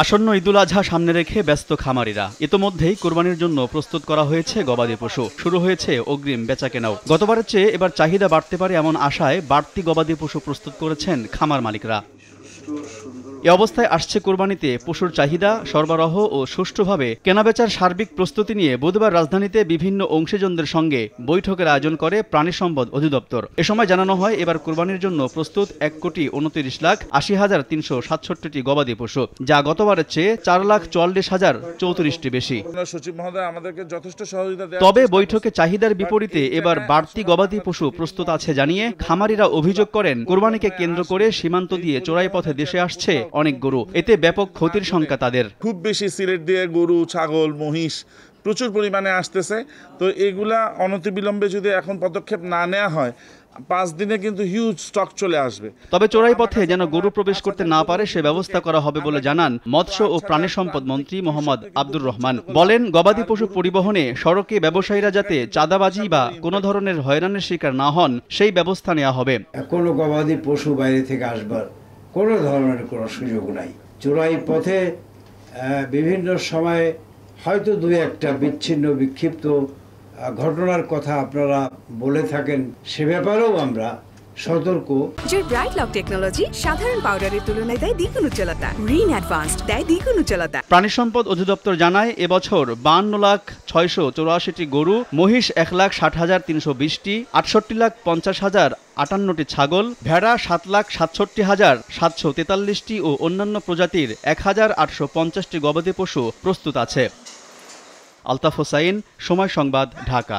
আসন্ন ঈদুল আজহা সামনে রেখে ব্যস্ত খামারিরা। ইতোমধ্যেই কোরবানির জন্য প্রস্তুত করা হয়েছে গবাদি পশু, শুরু হয়েছে অগ্রিম বেচাকেনাও। গতবারের চেয়ে এবার চাহিদা বাড়তে পারে এমন আশায় বাড়তি গবাদি পশু প্রস্তুত করেছেন খামার মালিকরা। এ অবস্থায় আসছে কোরবানিতে পশুর চাহিদা, সরবরাহ ও সুষ্ঠুভাবে কেনাবেচার সার্বিক প্রস্তুতি নিয়ে বুধবার রাজধানীতে বিভিন্ন অংশীজনদের সঙ্গে বৈঠকের আয়োজন করে প্রাণী সম্পদ অধিদপ্তর। এ সময় জানানো হয়, এবার কোরবানির জন্য প্রস্তুত ১,২৯,৮০,৩৬৭টি গবাদি পশু, যা গতবারের চেয়ে 4,44,034টি বেশি। তবে বৈঠকে চাহিদার বিপরীতে এবার বাড়তি গবাদি পশু প্রস্তুত আছে জানিয়ে খামারিরা অভিযোগ করেন, কোরবানিকে কেন্দ্র করে সীমান্ত দিয়ে চোরাই পথে দেশে আসছে অনেক গরু, এতে ব্যাপক ক্ষতির শঙ্কা তাদের। খুব বেশি সিলেট দিয়ে গরু, ছাগল, মহিষ প্রচুর পরিমাণে আসতেছে। তো এগুলা অনতিবিলম্বে যদি এখন পদক্ষেপ না নেওয়া হয়, 5 দিনে কিন্তু হিউজ স্টক চলে আসবে। তবে চোরাই পথে যেন গরু প্রবেশ করতে না পারে সে ব্যবস্থা করা হবে বলে জানান মৎস্য ও প্রাণী সম্পদ মন্ত্রী মোহাম্মদ আব্দুর রহমান। বলেন, গবাদি পশু পরিবহনে সড়কে ব্যবসায়ীরা যাতে চাঁদাবাজি বা কোনো ধরনের হয়রানির শিকার না হন সেই ব্যবস্থা নেওয়া হবে। কোনো গবাদি পশু বাইরে থেকে আসবার কোনো ধরনের কোনো সুযোগ নাই। চোরাই পথে বিভিন্ন সময়ে হয়তো দুই একটা বিচ্ছিন্ন বিক্ষিপ্ত ঘটনার কথা আপনারা বলে থাকেন, সে ব্যাপারেও আমরা সতর্ক। ব্রাইট লক টেকনোলজি সাধারণ পাউডারের তুলনায় দেয় দ্বিগুণ উজ্জ্বলতা, রিন অ্যাডভান্সড দেয় দ্বিগুণ উজ্জ্বলতা। প্রাণী সম্পদ অধিদপ্তর জানায়, এবছর 52,684টি গরু, মহিষ 1,60,320টি, 68,50,058টি ছাগল, ভেড়া 7,67,743টি ও অন্যান্য প্রজাতির 1,850টি গবাদি পশু প্রস্তুত আছে। আলতাফ হোসাইন, সময় সংবাদ, ঢাকা।